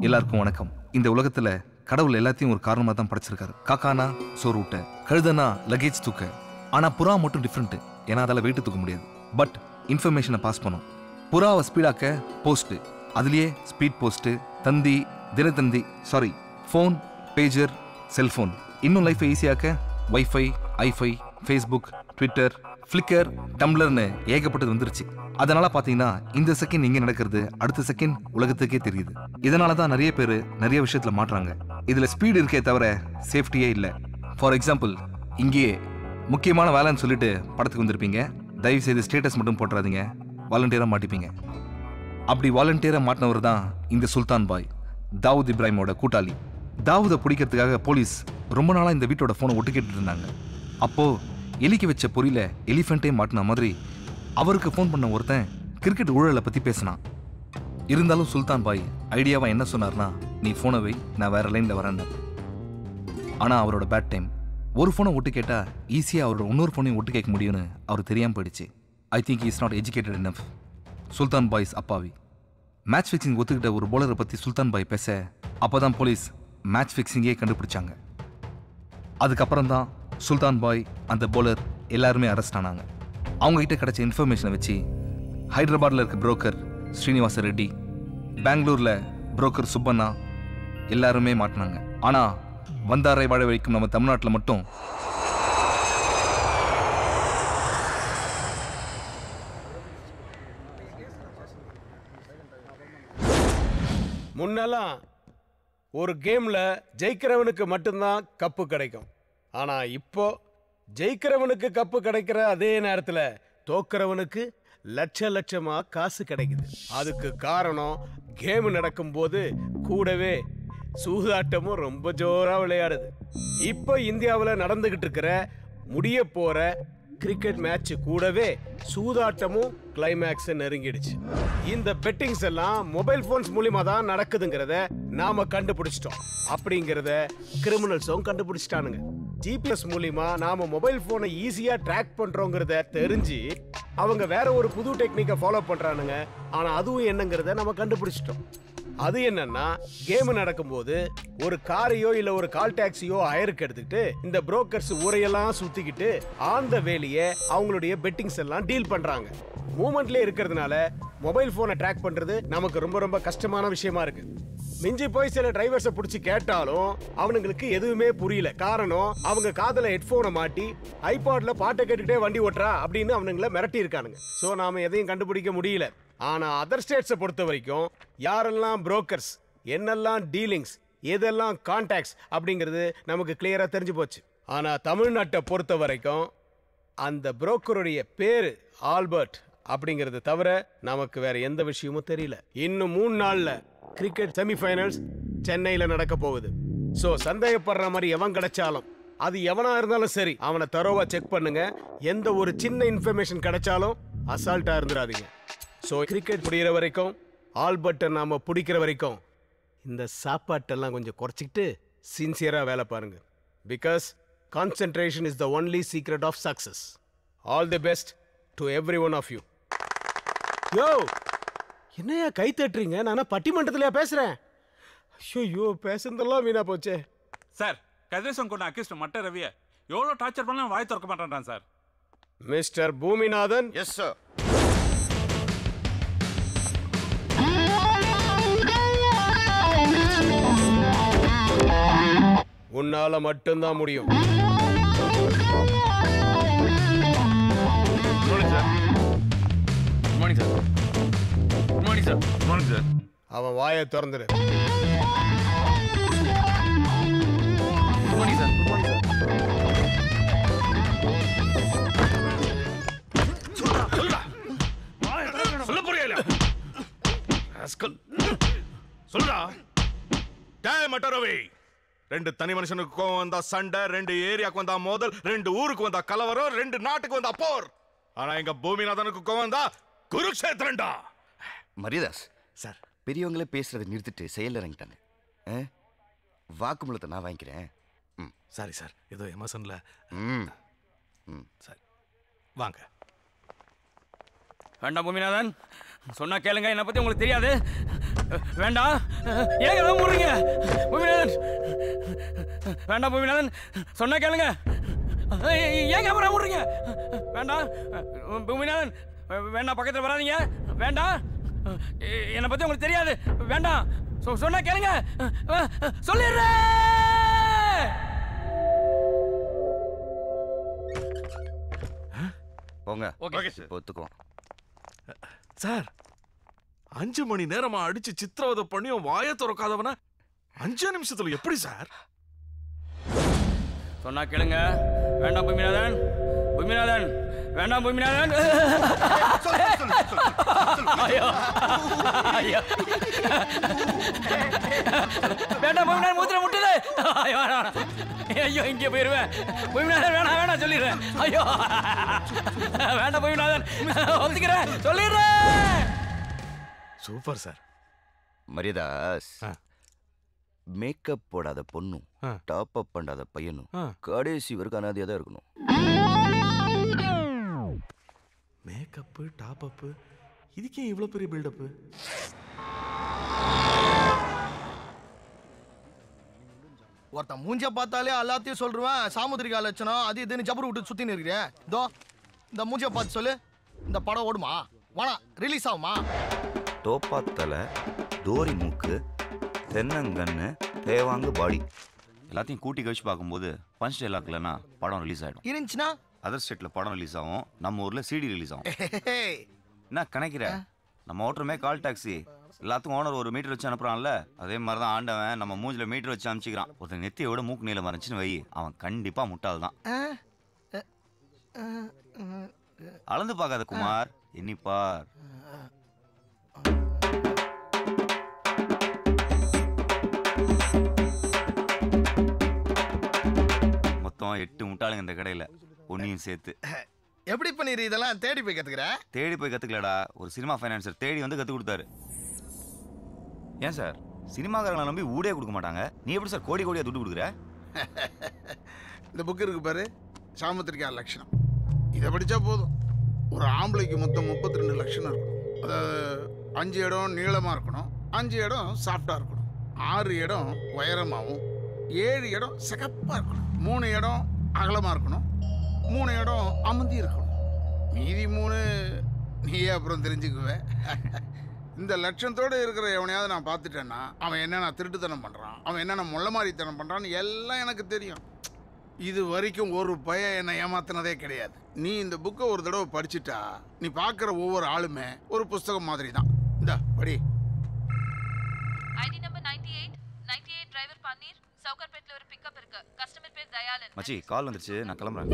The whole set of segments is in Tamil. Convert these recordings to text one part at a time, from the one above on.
எல்லாருக்கும் வணக்கம். இந்த உலகத்துல கடவுள் எல்லாத்தையும் ஒரு காரணமா தான் படைச்சிருக்காரு. காக்கானா சோறு ஊட்ட, கழுதனா லக்கேஜ் தூக்க. ஆனா புறா மட்டும் டிஃப்ரெண்ட். ஏன்னா அதால வெயிட் தூக்க முடியாது. பட் இன்ஃபர்மேஷனை பாஸ் பண்ணும். புறாவை ஸ்பீடாக்க போஸ்ட், அதுலயே ஸ்பீட் போஸ்ட், தந்தி, Dinathanthi, sorry phone, pager, cellphone. இன்னும் லைஃபை ஈஸியாக்க வைஃபை, ஐஃபை, ஃபேஸ்புக், ட்விட்டர், ஃப்ளிக்கர், டம்ளர்னு ஏகப்பட்டது வந்துருச்சு. அதனால பாத்தீங்கன்னா இந்த செகண்ட் இங்க நடக்கிறது அடுத்த செகண்ட் உலகத்துக்கே தெரியுது. இதனால தான் நிறைய பேர் நிறைய விஷயத்துல மாட்டுறாங்க. இதுல ஸ்பீடு இருக்கே தவிர சேஃப்டியே இல்லை. ஃபார் எக்ஸாம்பிள், இங்கேயே முக்கியமான வேலைன்னு சொல்லிட்டு படத்துக்கு வந்திருப்பீங்க. தயவு செய்து ஸ்டேட்டஸ் மட்டும் போட்டுறாதீங்க, வாலண்டியரா மாட்டிப்பீங்க. அப்படி வாலண்டியரா மாட்டினவர் தான் இந்த சுல்தான் பாய், தாவூத் இப்ராஹிமோட கூட்டாளி. தாவூதை பிடிக்கிறதுக்காக போலீஸ் ரொம்ப நாளா இந்த வீட்டோட போனை ஒட்டு கேட்டுட்டு இருந்தாங்க. அப்போ எலிக்கு வச்ச பொறியில எலிஃபென்ட்டே மாட்டின மாதிரி அவருக்கு ஃபோன் பண்ண ஒருத்தன் கிரிக்கெட் ஊழலை பத்தி பேசினான். இருந்தாலும் சுல்தான் பாய் ஐடியாவா என்ன சொன்னார்னா, நீ போனை வை, நான் வேற லைன்ல வரேன். ஆனா அவரோட பேட் டைம். ஒரு போனை ஒட்டு கேட்டா ஈஸியா அவரோட இன்னொரு போனையும் ஒட்டு கேட்க முடியும்னு அவர் தெரியாம போயிடுச்சு. I think is not educated enough. Sultan boys அப்பாவி. மேட்ச் ஃபிக்சிங் ஒத்துக்கிட்ட ஒரு போலரை பத்தி சுல்தான் பாய் பேச அப்பதான் போலீஸ் மேட்ச் ஃபிக்சிங்கே கண்டுபிடிச்சாங்க. அதுக்கப்புறம் தான் சுல்தான் பாய், அந்த போலர் எல்லாருமே அரெஸ்ட் ஆனாங்க. அவங்க கிட்ட கிடைச்ச இன்ஃபர்மேஷனை வச்சு ஹைதராபாத்ல இருக்க புரோக்கர் ஸ்ரீனிவாச ரெட்டி, பெங்களூர்ல புரோக்கர் சுப்பண்ணா எல்லாருமே மாட்டினாங்க. ஆனா வந்தாரை வாழ வைக்கும் நம்ம தமிழ்நாட்டில் மட்டும் முன்னெல்லாம் ஒரு கேம்ல ஜெயிக்கிறவனுக்கு மட்டும்தான் கப்பு கிடைக்கும். ஆனா இப்போ ஜெயிக்கிறவனுக்கு கப்பு கிடைக்கிற அதே நேரத்துல தோக்கிறவனுக்கு லட்ச லட்சமா காசு கிடைக்குது. அதுக்கு காரணம் கேம் நடக்கும்போது கூடவே சூதாட்டமும் ரொம்ப ஜோரா விளையாடுது. இப்போ இந்தியாவில் நடந்துகிட்டு இருக்கிற முடிய போற கிரிக்கெட் மேட்ச் கூடவே சூதாட்டமும் கிளைமேக்ஸ் நெருங்கிடுச்சு. இந்த பெட்டிங்ஸ் எல்லாம் மொபைல் போன்ஸ் மூலமா தான் நடக்குதுங்கிறத நாம கண்டுபிடிச்சிட்டோம். அப்படிங்கிறத கிரிமினல்ஸும் கண்டுபிடிச்சிட்டானுங்க. ஜிபிஎஸ் மூலியமா நாம மொபைல் போனை ஈஸியா ட்ராக் பண்றோங்கிறத தெரிஞ்சு அவங்க வேற ஒரு புது டெக்னிக்கை ஃபாலோ பண்றானுங்க. ஆனா அதுவும் என்னங்கிறத நம்ம கண்டுபிடிச்சிட்டோம். அது என்னன்னா, கேம் நடக்கும்போது ஒரு காரையோ இல்ல ஒரு கால் டாக்ஸியோ ஹயருக்கு எடுத்துக்கிட்டு இந்த புரோக்கர்ஸ் ஊரையெல்லாம் சுத்திக்கிட்டு ஆன் த வேலையே அவங்களுடைய பெட்டிங்ஸ் எல்லாம் டீல் பண்றாங்க. மூமெண்ட்லயே இருக்கிறதுனால மொபைல் போனை ட்ராக் பண்றது நமக்கு ரொம்ப ரொம்ப கஷ்டமான விஷயமா இருக்கு. மிஞ்சி போய் சில டிரைவர்ஸை பிடிச்சி கேட்டாலும் அவனுங்களுக்கு எதுவுமே புரியல. காரணம், அவங்க காதல ஹெட்போனை மாட்டி ஐபாட்ல பாட்டை கேட்டுக்கிட்டே வண்டி ஓட்டுறா அப்படின்னு அவனுங்களை மிரட்டி இருக்கானுங்க. சோ நாம எதையும் கண்டுபிடிக்க முடியல. ஆனா அதர் ஸ்டேட்ஸை பொறுத்த வரைக்கும் யாரெல்லாம் புரோக்கர்ஸ், என்னெல்லாம் டீலிங்ஸ், எதெல்லாம் கான்டாக்ட்ஸ் அப்படிங்கிறது நமக்கு கிளியரா தெரிஞ்சு போச்சு. ஆனா தமிழ்நாட்டை பொறுத்த வரைக்கும் அந்த புரோக்கருடைய பேரு ஆல்பர்ட் அப்படிங்கிறது தவிர நமக்கு வேற எந்த விஷயமும் தெரியல. இன்னும் 3 நாள்ல கிரிக்கெட் செமிஃபைனல்ஸ் சென்னையில நடக்க போகுது. சோ சந்தேகப்படுற மாதிரி எவன் கிடைச்சாலும், அது எவனா இருந்தாலும் சரி, அவனை தரோவா செக் பண்ணுங்க. எந்த ஒரு சின்ன இன்ஃபர்மேஷன் கிடைச்சாலும் அசால்ட்டா இருந்துடாதீங்க. ஸோ கிரிக்கெட் பிடிக்கிற வரைக்கும், ஆல்பர்ட்டை நாம பிடிக்கிற வரைக்கும் இந்த சாப்பாட்டெல்லாம் கொஞ்சம் குறைச்சிக்கிட்டு சின்சியரா வேலை பாருங்க. Because concentration is the only secret of success. All the best to every one of you. Yo, என்னையா கை தட்டுறீங்க? நானா பட்டிமன்றத்திலயா பேசுறேன்? ஐயோ, பேசுனதெல்லாம் வீணா போச்சே. சார், கதிரேசன் கொண்ட அக்யூஸ்ட் மட்ட ரவியை எவ்வளோ டார்ச்சர் பண்ணாலும் வாய் திறக்க மாட்டான் sir. Mister Boominathan. Yes sir. உன்னால மட்டும்தான் முடியும். அவன் வாயை திறந்துரு. சொல்ல புரியல. சொல்றா. டேய் மட்டரவி, 2 தனி மனுஷனுக்கு கோவம் வந்தா சண்டை, 2 ஏரியாக்கு வந்தா மோதல், 2 ஊருக்கு வந்தா கலவரம், 2 நாட்டுக்கு வந்தா போர். ஆனா எங்க பூமிநாதனுக்கு கோவம் வந்தா குருக்ஷேத்திரண்டா. மரியதாஸ் சார், பெரியவங்களே பேசுறதை நிறுத்திட்டு செயல் இறங்கிட்டாங்க. வாக்குமூலத்தை நான் வாங்கிக்கிறேன். சாரி சார், ஏதோ எமோஷன்ல. சரி வாங்க. வேண்டாம் பூமிநாதன், சொன்னா கேளுங்க. என்னை பத்தி உங்களுக்கு தெரியாது. வேண்டாம். ஏங்க எல்லாம் முடுறீங்க? பூமிநாதன் வேண்டாம். பூமிநாதன் சொன்னா கேளுங்க. ஏங்க அப்புறம் முடுறீங்க? வேண்டாம் பூமிநாதன் வேண்டாம். பக்கத்தில் வராதீங்க. வேண்டாம். என்னை பத்தி உங்களுக்கு தெரியாது. வேண்டாம். சொன்னா கேளுங்க. சொல்லிடுறேன். போங்க. ஓகே ஒத்துக்குவோம். சார் 5 மணி நேரமா அடிச்சு சித்திரவதை பண்ணியும் வாயை திறக்காதவன 5 நிமிஷத்துல எப்படி சார்? சொன்னா கேளுங்க. வேண்டாம் பூமிநாதன். பூமிநாதன் வேண்டாம். பூமிநாதன் ஐயோ ஐயோ வேண்டாம். பூமிநாதன் மூத்திர முட்டுது. ஐயோ ஐயோ இங்கே போயிருவேன். பூமிநாதன் வேணாம் வேணாம் சொல்லிடுறேன். ஐயோ வேண்டாம் பூமிநாதன் ஒத்துக்கிறேன் சொல்லிடுறேன். Super sir. மரியதாஸ், மேக்கப் போடாத பொண்ணும் டாப் அப் பண்ணாத பையனும் கடைசி வரைக்கும் அனாதையா தான் இருக்கணும். மேக்கப்பு டாப் அப்பு இதுக்கே இவ்வளவு பெரிய பில்டப்பு? ஒருத்தன் மூஞ்ச பார்த்தாலே எல்லாத்தையும் சொல்றேன். சாமுத்திரிகா லட்சணம் அது இதுன்னு ஜபர் விட்டு சுத்தின்னு இருக்கிறேன். இதோ இந்த மூஞ்ச பார்த்து சொல்லு, இந்த படம் ஓடுமா? வாடா ரிலீஸ் ஆகுமா? தோப்பா தலை, தோரி மூக்கு, தென்னங்கன்னு, தேவாங்கு பாடி எல்லாத்தையும் கூட்டி கழிச்சு பார்க்கும்போது பஞ்ச் டைலாக் இல்லைன்னா படம் ரிலீஸ் ஆகிடும். இருந்துச்சுன்னா அதர் ஸ்டேட்டில் படம் ரிலீஸ் ஆகும், நம்ம ஊரில் சிடி ரிலீஸ் ஆகும். என்ன கணக்கிற? நம்ம ஓட்டுறமே கால் டாக்ஸி, எல்லாத்துக்கும் ஓனர் ஒரு மீட்டர் வச்சு அனுப்புறான்ல, அதே மாதிரி தான் ஆண்டவன் நம்ம மூஞ்சில் மீட்டர் வச்சு அனுப்பிச்சிக்கிறான். ஒருத்தன் நெத்தியை விட மூக்கு நீளம் மறைச்சுன்னு வை, அவன் கண்டிப்பாக முட்டாள் தான். அளந்து பார்க்காத குமார், எண்ணிப்பார். மொத்தம் 8 முட்டாளுங்க இந்த கடையில், ஒன்னையும் சேர்த்து. எப்படி பண்ணிரு இதெல்லாம்? தேடி போய் கத்துக்கிற? தேடி போய் கத்துக்கலடா, ஒரு சினிமா ஃபைனான்சர் தேடி வந்து கத்து கொடுத்தாரு. ஏன் சார் சினிமாக்காரங்களை நம்பி ஊடே கொடுக்க மாட்டாங்க, நீ எப்படி சார் கோடி கோடியா துட்டு கொடுக்குற? இந்த புக் இருக்கு பாரு, சாமுத்திரிகா லட்சணம். இதை படிச்சா போதும். ஒரு ஆம்பளைக்கு மொத்தம் 32 லட்சணம் இருக்கணும். அதாவது 5 இடம் நீளமா இருக்கணும், 5 இடம் சாஃப்டா இருக்கணும், 6 இடம் உயரமாகவும், 7 இடம் சிகப்பா இருக்கணும், 3 இடம் அகலமா இருக்கணும், 3 இடம் அமர்ந்தி இருக்கணும். மீதி 3 நீயே அப்புறம் தெரிஞ்சுக்குவே. இந்த லட்சத்தோடு இருக்கிற எவனையாவது நான் பார்த்துட்டேன்னா அவன் என்னென்ன திருட்டுத்தனம் பண்ணுறான், அவன் என்னென்ன முள்ள மாதிரித்தனம் பண்ணுறான்னு எல்லாம் எனக்கு தெரியும். இது வரைக்கும் ஒரு பையன் என்னை ஏமாத்தினதே கிடையாது. நீ இந்த புக்கை ஒரு தடவை படிச்சுட்டா நீ பார்க்குற ஒவ்வொரு ஆளுமே ஒரு புஸ்தகம் மாதிரி தான். இந்த படி. ஐடி நம்பர் 98 டிரைவர் பன்னீர், சவுகார்பேட்ல ஒரு பிக்கப் இருக்கு. கஸ்டமர் பேர் தயாளன். மச்சி கால் வந்துருச்சு, நான் கிளம்புறேன்.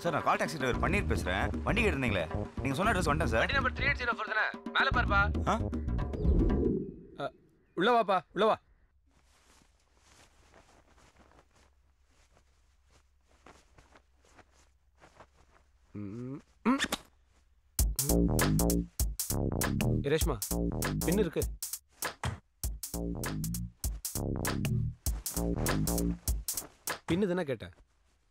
சார் நான் கால் டாக்ஸி டிரைவர் பன்னீர் பேசுறேன். வண்டி கேட்டிருந்தீங்களே, நீங்க சொன்ன அட்ரஸ் வந்துட்டேன் சார். வண்டி நம்பர் 3804 தானே? மேலே பாருப்பா. உள்ள வாப்பா, உள்ள வா. ரேஷ்மா பின்னு இருக்கு. பின்னு தானே கேட்டேன்,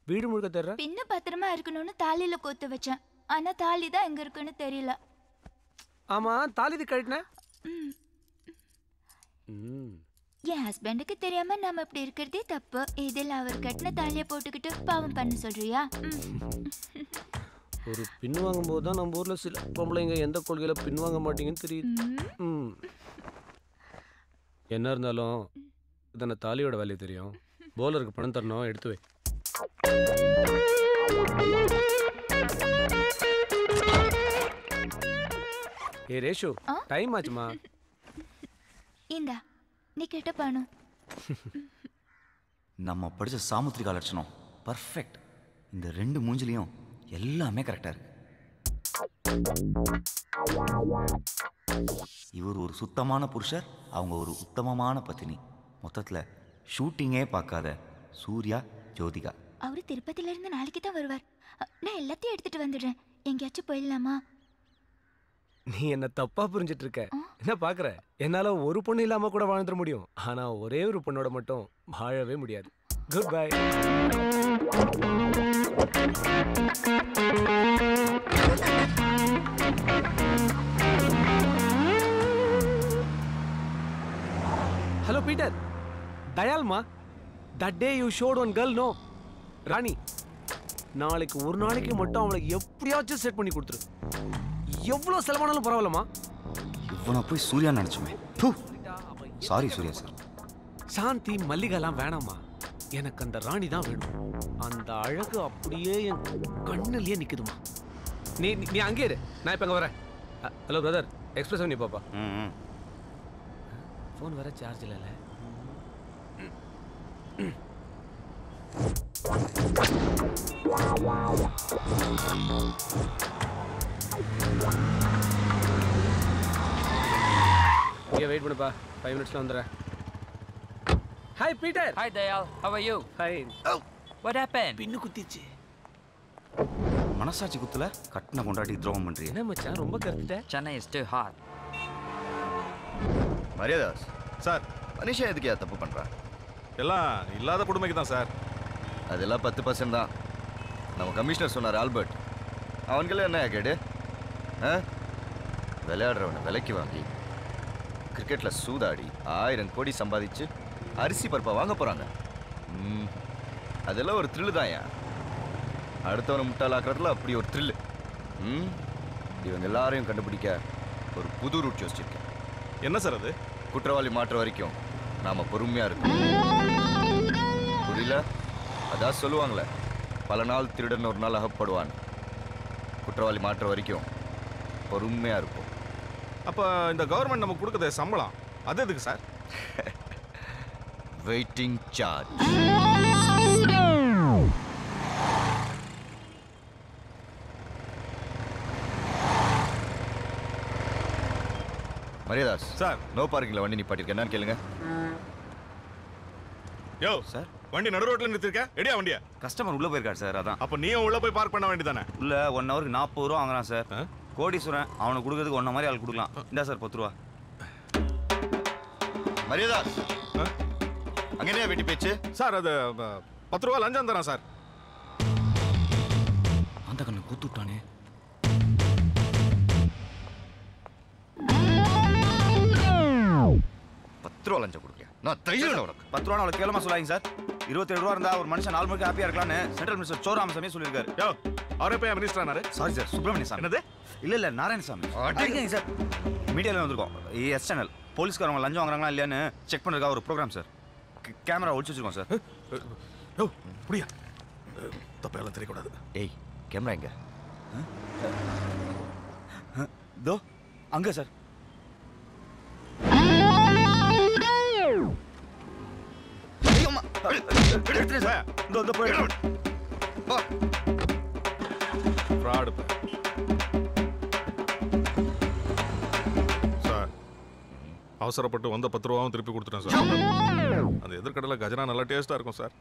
வீடு முழுக்க தர்ற. பின்னு பத்திரமா இருக்கணும்னு தாலியில கோத்து வச்சேன், ஆனா தாலி தான் எங்க இருக்குன்னு தெரியல. ஆமா தாலி கழட்டின? என் ஹஸ்பண்டுக்கு தெரியாம நாம இப்படி இருக்கிறதே தப்பு. இதில் அவர் கட்டின தாலியை போட்டுக்கிட்டு பாவம் பண்ண சொல்றியா? ஒரு பின் வாங்கும் போது தான் நம்ம ஊர்ல சில பொம்பளைங்க எந்த கொள்கையில பின் வாங்க மாட்டீங்கன்னு தெரியுது. என்ன இருந்தாலும் இதான தாலியோட வேலையை தெரியும். போலருக்கு பணம் தரணும், எடுத்து வை. ஏ ரேஷு, டைம் ஆச்சுமா. இந்தா நீ கேட்ட பணம். நம்ம படிச்ச சாமுத்திரிகா லட்சணம் பர்ஃபெக்ட். இந்த 2 மூஞ்சிலையும் எல்லாமே கரெக்டா இருக்கு. இவர் ஒரு சுத்தமான புருஷர், அவங்க ஒரு உத்தமமான பத்தினி. மொத்தத்துல ஷூட்டிங்கே பார்க்காத சூர்யா ஜோதிகா. அவரு திருப்பதில இருந்து நாளைக்கு தான் வருவார். நான் எல்லாத்தையும் எடுத்துட்டு வந்துடுறேன். எங்கேயாச்சும் போயிடலாமா? நீ என்ன தப்பா புரிஞ்சிட்டு இருக்க. என்ன பாக்குற, என்னால ஒரு பொண்ணு இல்லாம கூட வாழ்ந்துட முடியும், ஆனா ஒரே ஒரு பொண்ணோட மட்டும் வாழவே முடியாது. Good bye. Hello, Peter. Dayalma, that day you showed one girl, no? Rani. நாளைக்கு ஒரு நாளைக்கு மட்டும் அவளுக்கு எப்படியாச்சும் செட் பண்ணி கொடுத்துரு. எவ்வளவு செலவானாலும் பரவாயில்லமா? இவனை போய் சூர்யா நினைச்சுமே. Sorry Surya sir. சாந்தி மல்லிகாலாம் வேணாமா? எனக்கு அந்த ராணி தான் வேணும். அந்த அழகு அப்படியே என் கண்ணிலேயே நிக்குதுமா. நீ அங்கே இரு, நான் இப்ப அங்க வரேன். ஹலோ பிரதர், எக்ஸ்பிரஸ் பண்ணி பாப்பா. ஃபோன் வர சார்ஜ் இல்லைல்ல. இங்கே வெயிட் பண்ணுப்பா, 5 மினிட்ஸ்ல வந்துடுறேன். Hi Peter. Hi Dayal, how are you? Fine. Oh, what happened? பின்னு குத்திச்சு. மனசாட்சி குத்துல கட்டின கொண்டாட்டி துரோகம் பண்றீங்க. என்ன மச்சான் ரொம்ப கரெக்ட்டா? Chennai is too hot. Mariadas sir, மனுஷன் எதுக்கு தப்பு பண்றான்? எல்லாம் இல்லாத கொடுமைக்கு தான் சார். அதெல்லாம் 10% தான். நம்ம கமிஷனர் சொன்னார் ஆல்பர்ட். அவனுக்கெல்லாம் என்ன கேடு? விளையாடுறவனை விலைக்கு வாங்கி கிரிக்கெட்ல சூதாடி 1000 கோடி சம்பாதிச்சு அரிசி பருப்பை வாங்க போறாங்க. அதெல்லாம் ஒரு த்ரில்லு தான். அடுத்தவனை முட்டாளாக்குறதுல அப்படி ஒரு த்ரில்லு. இவங்க எல்லாரையும் கண்டுபிடிக்க ஒரு புது ரூட் யோசிச்சிருக்கேன். என்ன சார் அது? குற்றவாளி மாற்ற வரைக்கும் நாம பொறுமையா இருக்கோம். புரியல? அதான் சொல்லுவாங்களே, பல நாள் திருடன் ஒரு நாள் அகப்படுவான். குற்றவாளி மாற்ற வரைக்கும் பொறுமையா இருக்கும். அப்ப இந்த கவர்மெண்ட் நமக்கு கொடுக்குற சம்பளம் அது எதுக்கு sir? Waiting charge. Mariyadas sir, no பார்க்கிங்ல வண்டி நிப்பாட்டிருக்கேன். என்னன்னு கேளுங்க. யோ சார், வண்டி நடு ரோட்ல நிறுத்திருக்க. எடியா வண்டியா? கஸ்டமர் உள்ள போயிருக்காரு சார். அதான். அப்ப நீயும் உள்ள போய் பார்க் பண்ண வேண்டியதானே? உள்ள 1 ஹவருக்கு 40 ரூபா வாங்குறான் சார். கோடீஸ்வரன், அவனுக்கு கொடுக்கறதுக்கு ஒன்ன மாதிரி ஆள் கொடுக்கலாம். இந்தா சார் 10 ரூபா. மரியாதாஸ் அங்க என்ன வெட்டி பேச்சு? சார் அது 10 ரூபா லஞ்சம் தரேன் சார். அந்த கண்ணு கூத்து விட்டானே. லஞ்சம் கொடுக்க நான் தைரியம் உனக்கு. 10 ரூபா அவளுக்கு கேளமா சொல்லாங்க சார். 27 ரூபா இருந்தா ஒரு மனுஷன் 4 மணிக்கு ஹாப்பியா இருக்கலாம்னு சென்ட்ரல் மினிஸ்டர் சோராமசாமி சொல்லியிருக்காரு. யோ, அவரே போய் மினிஸ்டர் ஆனாரு. சாரி சார், சுப்பிரமணிய சாமி. என்னது? இல்ல நாராயணசாமி. அடிக்கங்க சார். மீடியால வந்திருக்கோம். Yes channel. போலீஸ்காரங்க லஞ்சம் வாங்குறாங்களா இல்லையான்னு செக் பண்றதுக்காக ஒரு ப்ரோக்ராம் சார். கேமரா ஒளிச்சு வச்சிருக்கோம் சார். யோ, புரியா? தப்பெல்லாம் தெரியக்கூடாது. ஏய், கேமரா எங்க? தோ அங்க சார். அவசரப்பட்டு வந்த 10 ரூபாவும் திருப்பி கொடுத்துட்டேன் சார். அந்த எதிர்கடலை கஜனா நல்லா டேஸ்டா இருக்கும் சார்.